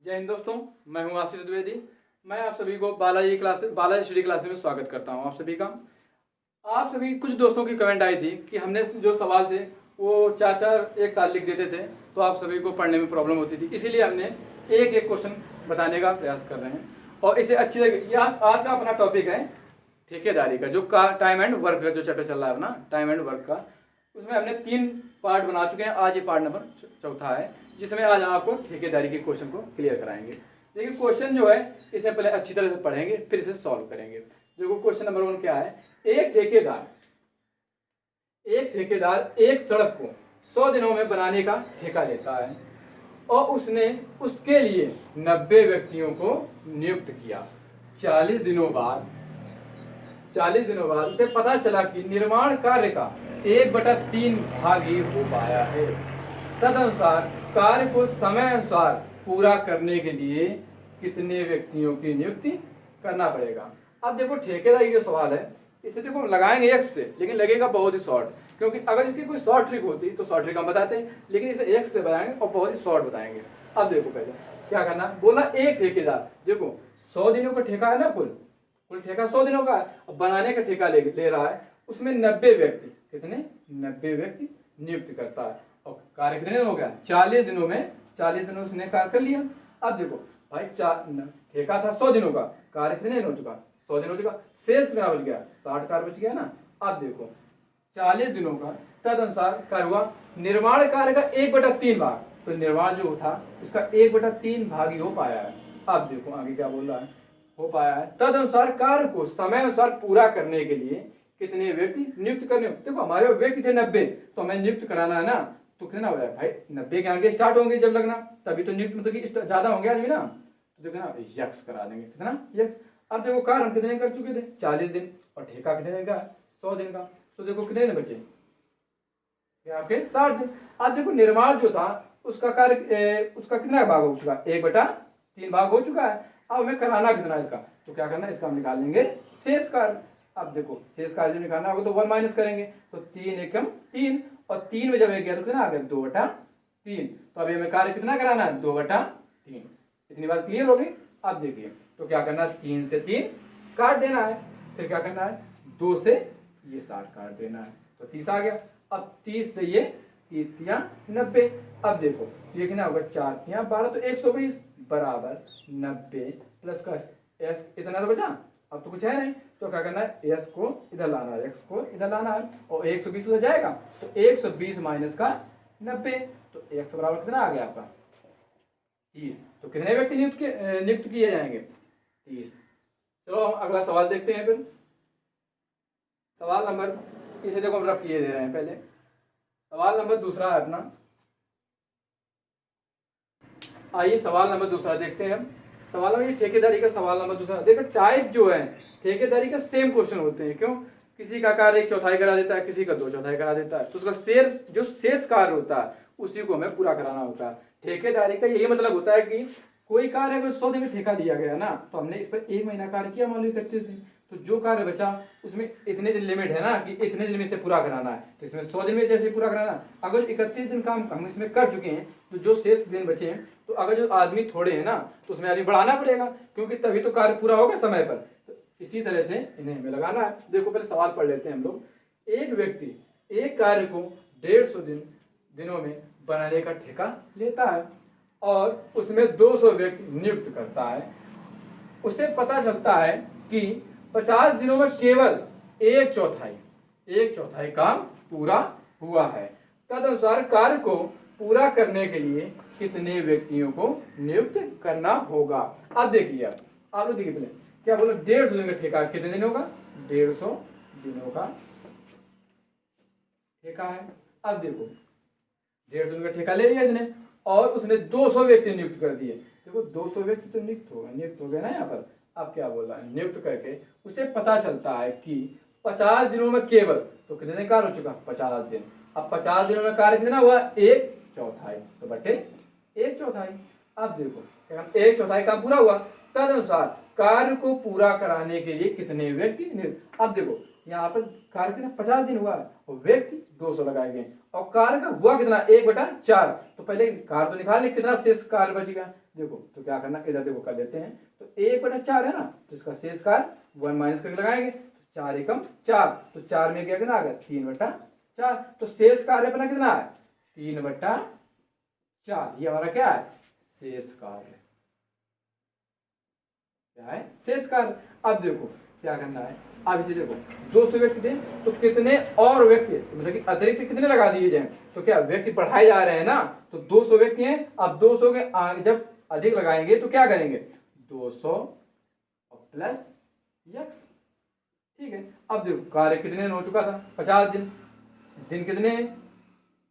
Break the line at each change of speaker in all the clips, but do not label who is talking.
जय हिंद दोस्तों, मैं हूं आशीष द्विवेदी। मैं आप सभी को बालाजी स्टडी क्लासेस में स्वागत करता हूं। आप सभी का आप सभी कुछ दोस्तों की कमेंट आई थी कि हमने जो सवाल थे वो चार चार एक साल लिख देते थे तो आप सभी को पढ़ने में प्रॉब्लम होती थी, इसीलिए हमने एक एक क्वेश्चन बताने का प्रयास कर रहे हैं और इसे अच्छी लगे। आज का अपना टॉपिक है ठेकेदारी का, जो टाइम एंड वर्क का जो चैप्टर चल रहा है अपना टाइम एंड वर्क का। उसमें हमने 3 पार्ट बना चुके हैं। आज ये पार्ट नंबर चौथा है, जिसमें आज हम आपको ठेकेदारी के क्वेश्चन को क्लियर कराएंगे। देखिए क्वेश्चन जो है इसे पहले अच्छी तरह से पढ़ेंगे, फिर इसे सॉल्व करेंगे। देखो क्वेश्चन नंबर 1 क्या है। एक ठेकेदार एक सड़क को 100 दिनों में बनाने का ठेका लेता है और उसने उसके लिए 90 व्यक्तियों को नियुक्त किया। 40 दिनों बाद उसे पता चला कि निर्माण कार्य का 1/3 भाग ही हो पाया है। तदनुसार कार्य को समय अनुसार पूरा करने के लिए कितने व्यक्तियों की नियुक्ति करना पड़ेगा। अब देखो ठेकेदारी जो सवाल है इसे देखो लगाएंगे एक्स से, लेकिन लगेगा बहुत ही शॉर्ट, क्योंकि अगर इसकी कोई शॉर्ट ट्रिक होती तो शॉर्ट ट्रिक हम बताते हैं, लेकिन इसे एक्स से बताएंगे और बहुत ही शॉर्ट बताएंगे। अब देखो पहले क्या करना, बोला एक ठेकेदार, देखो 100 दिनों का ठेका है ना, कुल ठेका 100 दिनों का है। अब बनाने का ठेका ले रहा है, उसमें 90 व्यक्ति, कितने 90 व्यक्ति नियुक्त करता है और कार्य कितने दिन हो गया 40 दिनों में 40 दिनों उसने कार्य कर लिया। अब देखो भाई ठेका था 100 दिनों का, कार्य कितने दिन हो चुका 100 दिन हो चुका, शेष कितना बच गया 60 कार्य बच गया ना। अब देखो 40 दिनों का तद अनुसार कार्य हुआ, निर्माण कार्य का 1/3 भाग, तो निर्माण जो था उसका 1/3 भाग ही हो पाया है। अब देखो आगे क्या बोल रहा है, हो पाया है। तद अनुसार कार्य को समय अनुसार पूरा करने के लिए कितने व्यक्ति नियुक्त करने। देखो हमारे व्यक्ति थे 90, तो हमें नियुक्त कराना है ना, तो कितना हो जाए भाई 90 के आगे स्टार्ट होंगे जब लगना, तभी तो नियुक्त मतलब कि ज्यादा होंगे आदमी ना, तो देखो ना यक्स करा देंगे, कितना यक्स। अब देखो कार्य हम कितने कर चुके थे 40 दिन और ठेका कितने दिन का 100 दिन का, तो देखो कितने दिन बचे आपके 60 दिन। अब देखो निर्माण जो था उसका कार्य उसका कितना भाग हो चुका 1/3 भाग हो चुका है। अब हमें कराना कितना है इसका, तो क्या करना है इसका हम निकाल लेंगे शेष कार्य। अब देखो शेष कार्य जब निकालना होगा तो 1 माइनस करेंगे, तो 3 एकम 3 और 3 में जब एक गया तो कितना आ गया 2/3। तो अभी हमें कार्य कितना कराना है 2/3। इतनी बात क्लियर हो गई। अब देखिए तो क्या करना है 3 से 3 काट देना है, फिर क्या करना है 2 से ये 60 काट देना है, तो 30 आ गया। अब 30 से ये 3 90। अब देखो ये कितना होगा 4 12, तो 120 बराबर 90 प्लस का एस, इतना तो बचा, अब तो कुछ है नहीं, तो क्या करना है एस को इधर लाना है, एक्स को इधर लाना है और 120 उधर जाएगा, तो 120 माइनस का 90, तो एक्स बराबर कितना आ गया आपका 30। तो कितने व्यक्ति नियुक्त किए जाएंगे 30। चलो हम अगला सवाल देखते हैं। फिर सवाल नंबर, इसे देखो हम रफ किए दे रहे हैं। पहले सवाल नंबर दूसरा है अपना, आइए सवाल नंबर दूसरा देखते हैं हम। सवाल नंबर ये ठेकेदारी का सवाल नंबर दूसरा। देखो टाइप जो है ठेकेदारी का सेम क्वेश्चन होते हैं, क्यों, किसी का कार्य 1/4 करा देता है, किसी का 2/4 करा देता है, तो उसका शेष कार्य होता है उसी को हमें पूरा कराना होता है। ठेकेदारी का यही मतलब होता है कि कोई कार्य अगर 100 दिन में ठेका दिया गया ना, तो हमने इस पर 1 महीना कार्य किया मान लो 31 दिन, तो जो कार्य बचा उसमें इतने दिन लिमिट है ना कि इतने दिन में इसे पूरा कराना है, तो इसमें 100 दिन में जैसे पूरा कराना है। अगर 31 दिन काम हम इसमें कर चुके हैं तो जो शेष दिन बचे हैं, तो अगर जो आदमी थोड़े हैं ना तो उसमें आदमी बढ़ाना पड़ेगा, क्योंकि तभी तो कार्य पूरा होगा समय पर। तो इसी तरह से इन्हें हमें लगाना है। देखो पहले सवाल पढ़ लेते हैं हम लोग। एक व्यक्ति एक कार्य को 150 दिनों में बनाने का ठेका लेता है और उसमें 200 व्यक्ति नियुक्त करता है। उसे पता चलता है कि 50 दिनों में केवल 1/4 काम पूरा हुआ है। तदनुसार कार्य को पूरा करने के लिए कितने व्यक्तियों को नियुक्त करना होगा। अब देखिए आप लोग देखिए पहले क्या बोलो 150 दिन का ठेका कितने दिनों का 150 दिनों का ठेका है। अब देखो 150 दिन का ठेका ले लिया इसने और उसने 200 व्यक्ति नियुक्त कर दिए। देखो 200 व्यक्ति तो नियुक्त हो गए ना यहाँ पर। अब क्या बोल रहा है, नियुक्त करके उसे पता चलता है कि 50 दिनों में केवल, तो कितने दिन कार्य हो चुका 50 दिन। अब 50 दिनों में कार्य कितना हुआ 1/4, तो बटे 1/4। अब देखो 1/4 काम पूरा हुआ। तद अनुसार कार्य को पूरा कराने के लिए कितने व्यक्ति नियुक्त। अब देखो यहाँ पर कार्य कितना 50 दिन हुआ है और व्यक्ति 200 लगाए गए और कार्य का हुआ कितना 1/4। तो पहले कार्य तो निकाल ले कितना शेष कार्य बचेगा। देखो तो क्या करना, इधर देखो कर लेते हैं। तो 1/4 है ना, तो इसका शेष कार्य 1 माइनस करके लगाएंगे। तो 4 एकम 4, तो 4 में क्या कितना आ गया 3/4। तो शेष कार्य अपना कितना है 3/4। ये हमारा क्या है शेष कार्य, क्या है शेष कार्य। अब देखो क्या करना है, अब इसे देखो 200 व्यक्ति थे तो कितने और व्यक्ति, तो मतलब कि अतिरिक्त कितने लगा दिए जाए। तो क्या व्यक्ति बढ़ाए जा रहे हैं ना, तो 200 व्यक्ति हैं। अब 200 के आगे जब अधिक लगाएंगे तो क्या करेंगे 200 प्लस x। ठीक है, अब देखो कार्य कितने दिन हो चुका था 50 दिन। दिन कितने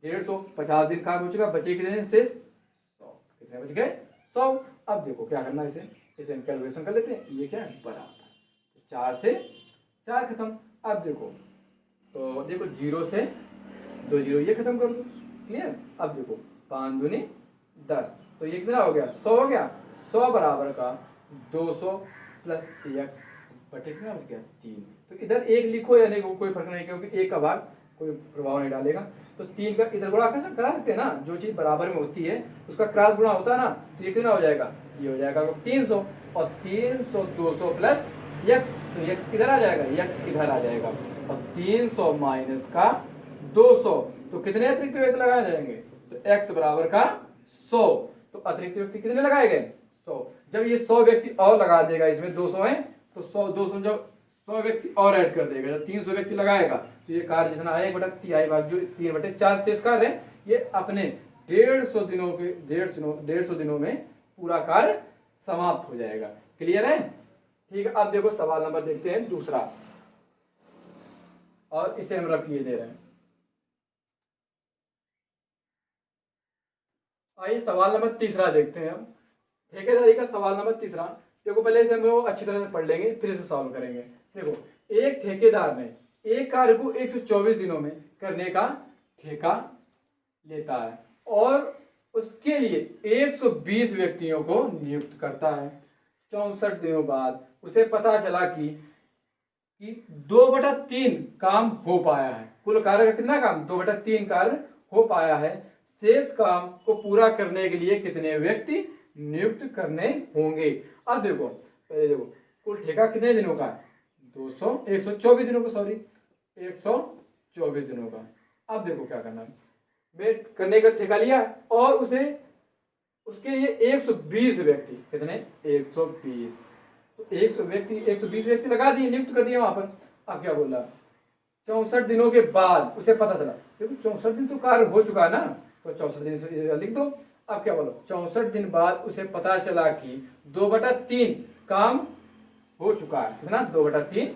150, 50 दिन कार्य हो चुका, बचे कितने दिन शेष 100। कितने बच गए 100। अब देखो क्या करना है, इसे हम कैलकुलेशन कर लेते हैं। ये क्या है बराबर 4 से 4 खत्म। अब देखो तो देखो 0 से 2 0 ये खत्म कर दो, क्लियर। अब देखो 5 दूनी 10, तो ये कितना हो गया 100 हो गया। 100 बराबर का 200 प्लस x बटे कितना हो गया 3। तो इधर एक लिखो या नहीं कोई फर्क नहीं, क्योंकि एक का भाग कोई प्रभाव नहीं डालेगा। तो 3 का इधर गुणा कैसे करा सकते हैं ना, जो चीज बराबर में होती है उसका क्रॉस गुणा होता है ना। तो ये कितना हो जाएगा, ये हो जाएगा 300 और 300 200 प्लस x, तो x किधर आ जाएगा, x इधर आ जाएगा। और 300 माइनस का 200, तो कितने अतिरिक्त व्यक्ति लगाए जाएंगे, तो x बराबर का 100। तो अतिरिक्त व्यक्ति कितने लगाए गए 100। जब ये 100 व्यक्ति और लगा देगा, इसमें 200 है तो 100 200 जब 100 व्यक्ति और ऐड कर देगा, जब 300 व्यक्ति लगाएगा तो ये कार्य जितना है 1/3 भाग जो 3/4 शेष कार्य है, ये अपने 150 दिनों के 150 दिनों में पूरा कार्य समाप्त हो जाएगा। क्लियर है, ठीक है। अब देखो सवाल नंबर देखते हैं दूसरा, और इसे हम रफ किए दे रहे हैं। आइए सवाल नंबर तीसरा देखते हैं हम। ठेकेदारी का सवाल नंबर तीसरा। देखो पहले इसे हम लोग अच्छी तरह से पढ़ लेंगे, फिर इसे सॉल्व करेंगे। देखो एक ठेकेदार ने एक कार्य को 124 दिनों में करने का ठेका लेता है और उसके लिए 120 व्यक्तियों को नियुक्त करता है। 64 दिनों बाद उसे पता चला कि 2/3 काम हो पाया है। कुल कार्य का कितना काम 2/3 कार्य हो पाया है। शेष काम को पूरा करने के लिए कितने व्यक्ति नियुक्त करने होंगे। अब देखो पहले देखो कुल ठेका कितने दिनों का है 124 दिनों का, सॉरी 124 दिनों का। अब देखो क्या करना है, वेट करने का ठेका लिया और उसे उसके लिए 120 व्यक्ति, कितने 120, तो 120 व्यक्ति लगा दिए, नियुक्त कर दिए वहां पर। अब क्या बोला 64 दिनों के बाद उसे पता चला, देखो 64 दिन तो कार्य हो चुका है ना, तो 64 दिन से लिख दो। अब क्या बोलो 64 दिन बाद उसे पता चला कि 2/3 काम हो चुका है। कितना 2/3,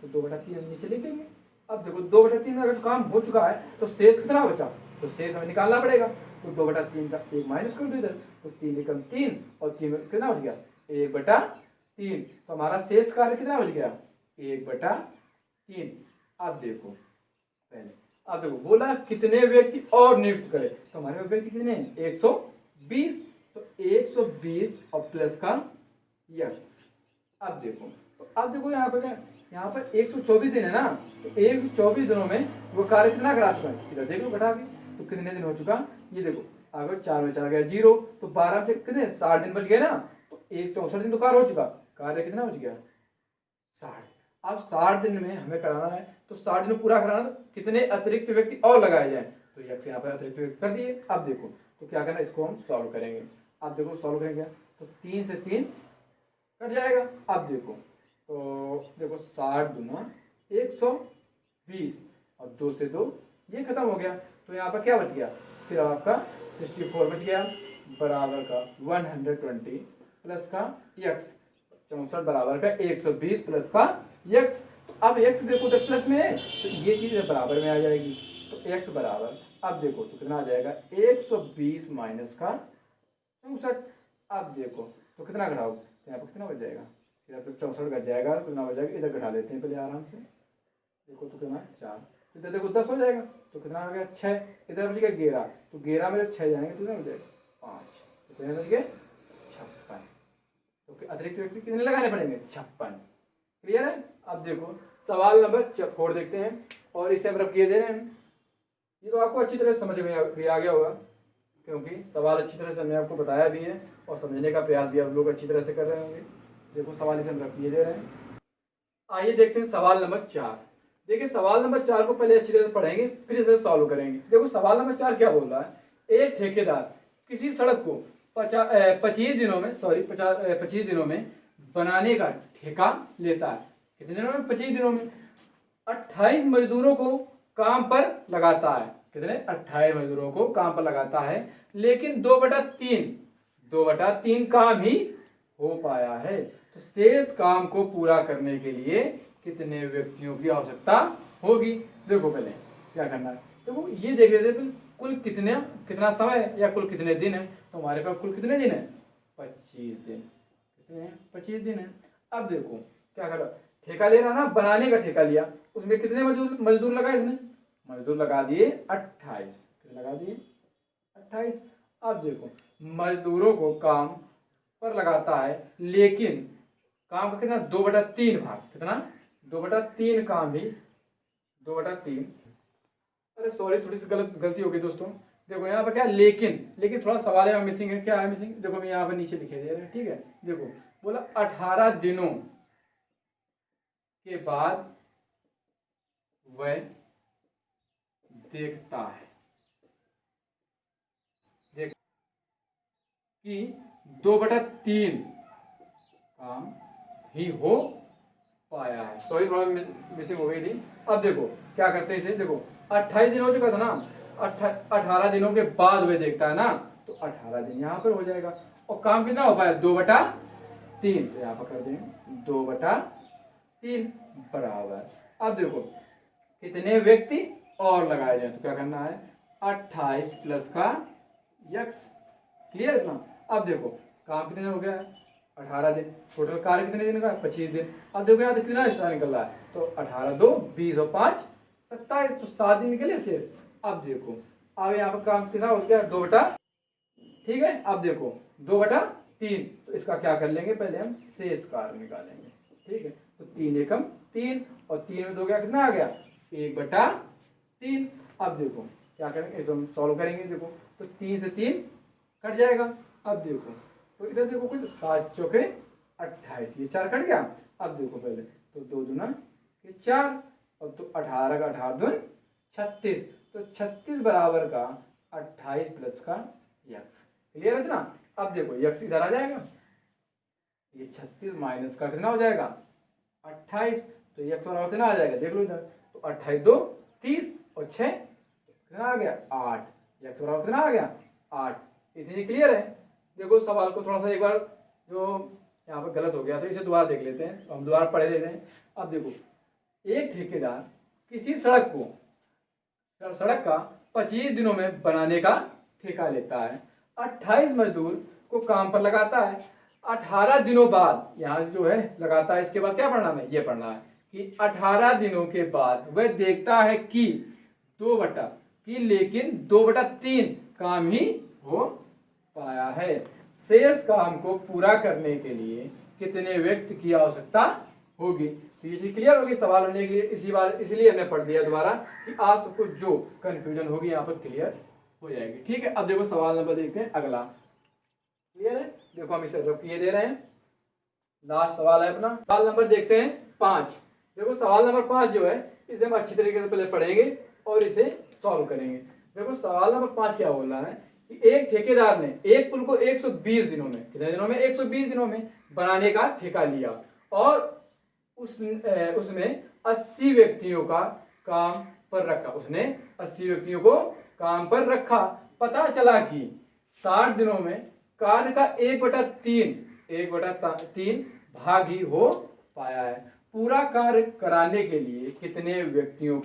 तो 2/3 हम नीचे लिख देंगे। अब देखो 2/3 अगर काम हो चुका है तो शेष कितना बचा, तो शेष हमें निकालना पड़ेगा। तो 2/3 का 1 माइनस कर दो इधर, तो 3 एकम 3 और 3 कितना बच गया 1/3। तो हमारा शेष कार्य कितना बच गया 1/3। अब देखो पहले, अब देखो बोला कितने व्यक्ति और नियुक्त करे, तो हमारे व्यक्ति कितने 120, तो 120 और प्लस का यह। अब देखो तो अब देखो यहाँ पर क्या, यहाँ पर 124 दिन है ना, तो 124 दिनों में वो कार्य कितना करा चुका है, इधर देखो घटा के, तो कितने दिन हो चुका, ये देखो अगर 4 में 4 गया 0, तो 12 से कितने 60 दिन बच गए ना, तो 164 दिन तो कार्य हो चुका, कार्य कितना बच गया 60। अब 60 दिन में हमें कराना है, तो 60 दिन पूरा कराना, तो कितने अतिरिक्त व्यक्ति और लगाए जाए, तो यहाँ पर अतिरिक्त व्यक्ति कर दिए। अब देखो तो क्या करना, इसको हम सॉल्व करेंगे। अब देखो सॉल्व करेंगे तो 3 से 3 कट जाएगा। अब देखो तो देखो 60 दूना 120 और 2 से 2 ये खत्म हो गया, तो यहाँ पर क्या बच गया, सिर्फ आपका 64 बच गया, बराबर का 120 प्लस का x, 64 बराबर का 120 प्लस का x। अब x देखो तो प्लस में है, तो ये चीज बराबर में आ जाएगी, तो x बराबर, अब देखो तो कितना आ जाएगा 120 माइनस का 64। अब देखो तो कितना घटाओ, तो यहाँ पर कितना बच जाएगा, सिर्फ 64 घट जाएगा, कितना बच जाएगा, इधर घटा लेते हैं पहले आराम से। देखो तो कितना 4, इधर देखो 10 हो जाएगा, तो कितना आ गया 6, इधर बच गया 11, तो 11 में जब 6 जाएंगे तो कितना बच जाएगा 5, तो कितने बच गए 56। तो अतिरिक्त व्यक्ति कितने लगाने पड़ेंगे 56। क्लियर है। अब देखो सवाल नंबर 4 देखते हैं और इसे हम रब किए दे रहे हैं। ये तो आपको अच्छी तरह समझ में भी आ गया होगा, क्योंकि सवाल अच्छी तरह से हमने आपको बताया भी है और समझने का प्रयास भी आप लोग अच्छी तरह से कर रहे होंगे। देखो सवाल इसे हम रब किए दे रहे हैं। आइए देखते हैं सवाल नंबर 4। देखिए सवाल नंबर 4 को पहले अच्छी तरह से पढ़ेंगे, फिर इसे सॉल्व करेंगे। देखो सवाल नंबर 4 क्या बोल रहा है, एक ठेकेदार किसी सड़क को 25 दिनों में बनाने का ठेका लेता है। कितने दिनों में? 25 दिनों में। 28 मजदूरों को काम पर लगाता है। कितने? 28 मजदूरों को काम पर लगाता है, लेकिन 2/3 काम ही हो पाया है। तो शेष काम को पूरा करने के लिए कितने व्यक्तियों की आवश्यकता होगी? देखो पहले क्या करना है, देखो ये देख लेते हैं कुल कितना समय है या कुल कितने दिन है। तो हमारे पास कुल कितने दिन है? 25 दिन। कितने हैं? 25 दिन है। अब देखो क्या करो, ठेका ले रहा ना, बनाने का ठेका लिया, उसमें कितने मजदूर लगाए इसने? मजदूर लगा दिए 28। लगा दिए 28। अब देखो मजदूरों को काम पर लगाता है, लेकिन काम का कितना? 2/3 भाग। कितना? 2/3 काम ही 2/3। अरे सॉरी, थोड़ी सी गलती हो गई दोस्तों। देखो यहाँ पर क्या, लेकिन थोड़ा सवाल है मिसिंग है। क्या है मिसिंग? देखो हम यहाँ पर नीचे लिखे दे रहे हैं, ठीक है। देखो बोला 18 दिनों के बाद वह देखता है कि 2/3 काम ही हो पाया है। सॉरी थोड़ा मिसिंग हो गई थी। अब देखो क्या करते हैं इसे, देखो 28 दिन हो चुका था ना, 18 दिनों के बाद वह देखता है ना, तो 18 दिन यहाँ पर हो जाएगा। और काम कितना हो पाया? 2/3। तो यहाँ पर कर देंगे 2/3 बराबर। अब देखो कितने व्यक्ति और लगाए जाए, तो क्या करना है? 28 प्लस का यक्स। क्लियर इतना? अब देखो काम कितने हो गया? 18 दिन। टोटल कार्य कितने दिन का? 25 दिन। अब देखो यहाँ कितना एक्स्ट्रा निकल रहा है, तो 18 2 20 और 5 27, तो 7 दिन निकले शेष। अब देखो अब यहाँ पर काम कितना हो गया? 2/, ठीक है। अब देखो 2/3, तो इसका क्या कर लेंगे, पहले हम शेष कार्य निकालेंगे, ठीक है। तो 3 एकम 3 और 3 में 2 गया, कितना आ गया? 1/3। अब देखो क्या करेंगे, इसे हम सॉल्व करेंगे। देखो तो 3 से 3 कट जाएगा। अब देखो तो इधर देखो कुछ 7 चौके 28, ये 4 कट गया। अब देखो पहले तो 2 दूना 4 और तो 18 का 18 दून 36, तो 36 बराबर का 28 प्लस का यक्स। क्लियर है ना? अब देखो यक्स इधर आ जाएगा, ये 36 माइनस का कितना हो जाएगा? 28, तो यक्स बराबर कितना आ जाएगा? देख लो इधर, तो 28 2 30 और 6 कितना आ गया? 8। यक्स बराबर कितना आ गया? 8। इतनी क्लियर है। देखो सवाल को थोड़ा सा एक बार जो यहाँ पर गलत हो गया तो इसे दोबारा देख लेते हैं, तो हम दोबारा पढ़े लेते हैं। अब देखो एक ठेकेदार किसी सड़क का 25 दिनों में बनाने का ठेका लेता है, 28 मजदूर को काम पर लगाता है। 18 दिनों बाद, यहाँ जो है लगाता है, इसके बाद क्या पढ़ना है? ये पढ़ना है कि 18 दिनों के बाद वह देखता है कि लेकिन 2/3 काम ही हो पाया है। शेष काम को पूरा करने के लिए कितने व्यक्ति की आवश्यकता होगी? तो ये क्लियर होगी सवाल होने के लिए, इसलिए हमने पढ़ दिया दोबारा कि आज सबको जो कंफ्यूजन होगी यहाँ पर क्लियर हो जाएगी। ठीक है। अब देखो सवाल नंबर देखते हैं अगला। क्लियर है? देखो हम इसे रब किए दे रहे हैं, लास्ट सवाल है अपना। सवाल नंबर देखते हैं 5। देखो सवाल नंबर 5 जो है इसे हम अच्छी तरीके से पहले पढ़ेंगे और इसे सॉल्व करेंगे। देखो सवाल नंबर 5 क्या बोल रहा है कि एक ठेकेदार ने एक पुल को 120 दिनों में, कितने दिनों में? 120 दिनों में बनाने का ठेका लिया और उसमें 80 व्यक्तियों का काम पर रखा। उसने 80 व्यक्तियों को काम पर रखा। पता चला कि 60 दिनों में कार्य का 1/3 भाग ही हो पाया है। पूरा कार्य कराने के लिए कितने व्यक्तियों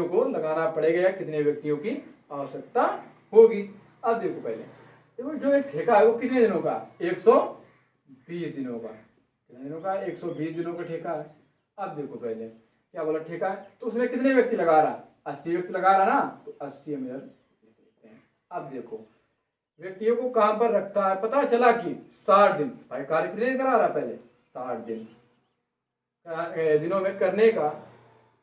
को लगाना पड़ेगा या कितने व्यक्तियों की आवश्यकता होगी? अब देखो पहले, देखो जो एक ठेका है वो कितने दिनों का? 120 दिनों का। कितने दिनों का? 120 दिनों का ठेका है। अब देखो पहले क्या बोला, ठेका है तो उसमें कितने व्यक्ति लगा रहा? 80 व्यक्ति लगा रहा ना, तो 80 हम इधर लिख लेते हैं। अब देखो व्यक्तियों को काम पर रखता है, पता चला कि 60 दिन, भाई कार्य कितने दिन करा रहा? पहले 60 दिन। दिनों में करने का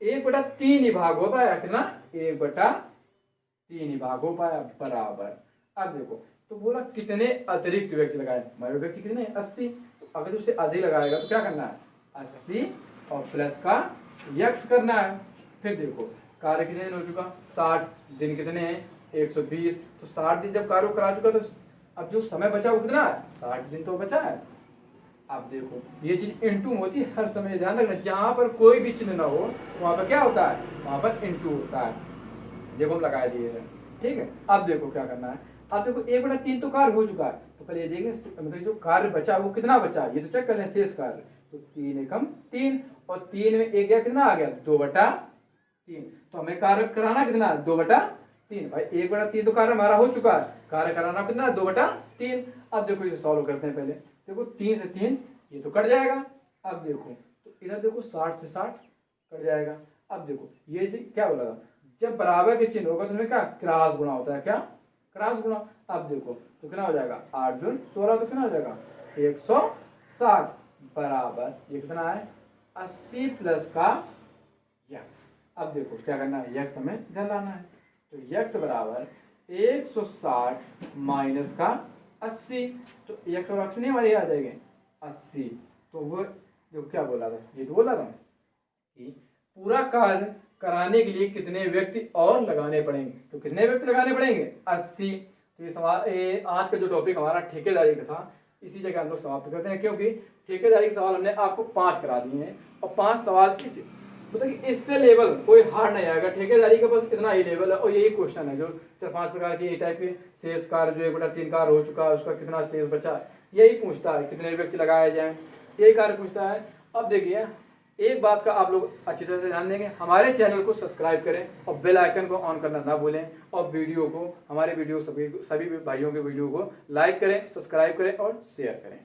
1/3 ही भाग हो पाया। कितना? 1/3 ही भाग हो पाया बराबर। अब देखो तो बोला कितने अतिरिक्त व्यक्ति लगाए, हमारे व्यक्ति कितने हैं? 80। तो अगर उससे अधिक लगाएगा तो क्या करना है? 80 और प्लस का यक्स करना है। फिर देखो कार्य कितने दिन हो चुका? 60 दिन। कितने हैं? 120। तो 60 दिन जब कार्य करा चुका तो अब जो समय बचा वो कितना है? 60 दिन तो बचा है। अब देखो ये चीज इंटू होती है हर समय, ध्यान रखना, जहां पर कोई भी चिन्ह ना हो वहां पर क्या होता है? वहां पर इंटू होता है। देखो हम लगा दिए हैं, ठीक है। अब देखो क्या करना है। अब देखो 1/3 तो कार्य हो चुका है, तो पहले ये देखें मतलब जो कार्य बचा वो कितना बचा, ये तो चेक कर लें शेष कार्य। तो 3 एकम 3 और 3 में एक गया, कितना आ गया? 2/3। तो हमें कार्य कराना कितना? 2/3। भाई 1/3 तो कार्य हमारा हो चुका है, कार्य कराना कितना? 2/3। अब देखो इसे सॉल्व करते हैं। पहले देखो 3 से 3 ये तो कट जाएगा। अब देखो तो इधर देखो 60 से 60 कट जाएगा। अब देखो ये क्या बोला था? जब बराबर के चिन्ह होगा तो उसमें क्या? क्रॉस गुणा होता है। क्या? क्रॉस गुणा। अब देखो तो कितना हो जाएगा? 8 दूनी 16, तो कितना हो जाएगा? 160 बराबर ये कितना है? 80 प्लस का यक्स। अब देखो क्या करना है? यक्स हमें इधर लाना है। तो यक्स बराबर 160 माइनस का 80। तो यक्स और अक्स नहीं हमारे आ जाएंगे 80। तो वो जो क्या बोला था, ये तो बोला था कि पूरा कार्य कराने के लिए कितने व्यक्ति और लगाने पड़ेंगे। तो कितने व्यक्ति लगाने पड़ेंगे? 80। तो ये सवाल आज का जो टॉपिक हमारा ठेकेदारी का था, इसी जगह हम लोग समाप्त करते हैं, क्योंकि ठेकेदारी के सवाल हमने आपको 5 करा दिए हैं और 5 सवाल इस मतलब कि इससे लेवल कोई हार्ड नहीं आएगा। ठेकेदारी का बस इतना ही लेवल है और यही क्वेश्चन है जो 4-5 प्रकार के टाइप के शेष कार्य जो 1/3 कार्य हो चुका है उसका कितना शेष बचा है यही पूछता है, कितने व्यक्ति लगाए जाएं यही कार्य पूछता है। अब देखिए एक बात का आप लोग अच्छी तरह से ध्यान देंगे, हमारे चैनल को सब्सक्राइब करें और बेल आइकन को ऑन करना ना भूलें और वीडियो को हमारे वीडियो सभी भाइयों के वीडियो को लाइक करें, सब्सक्राइब करें और शेयर करें।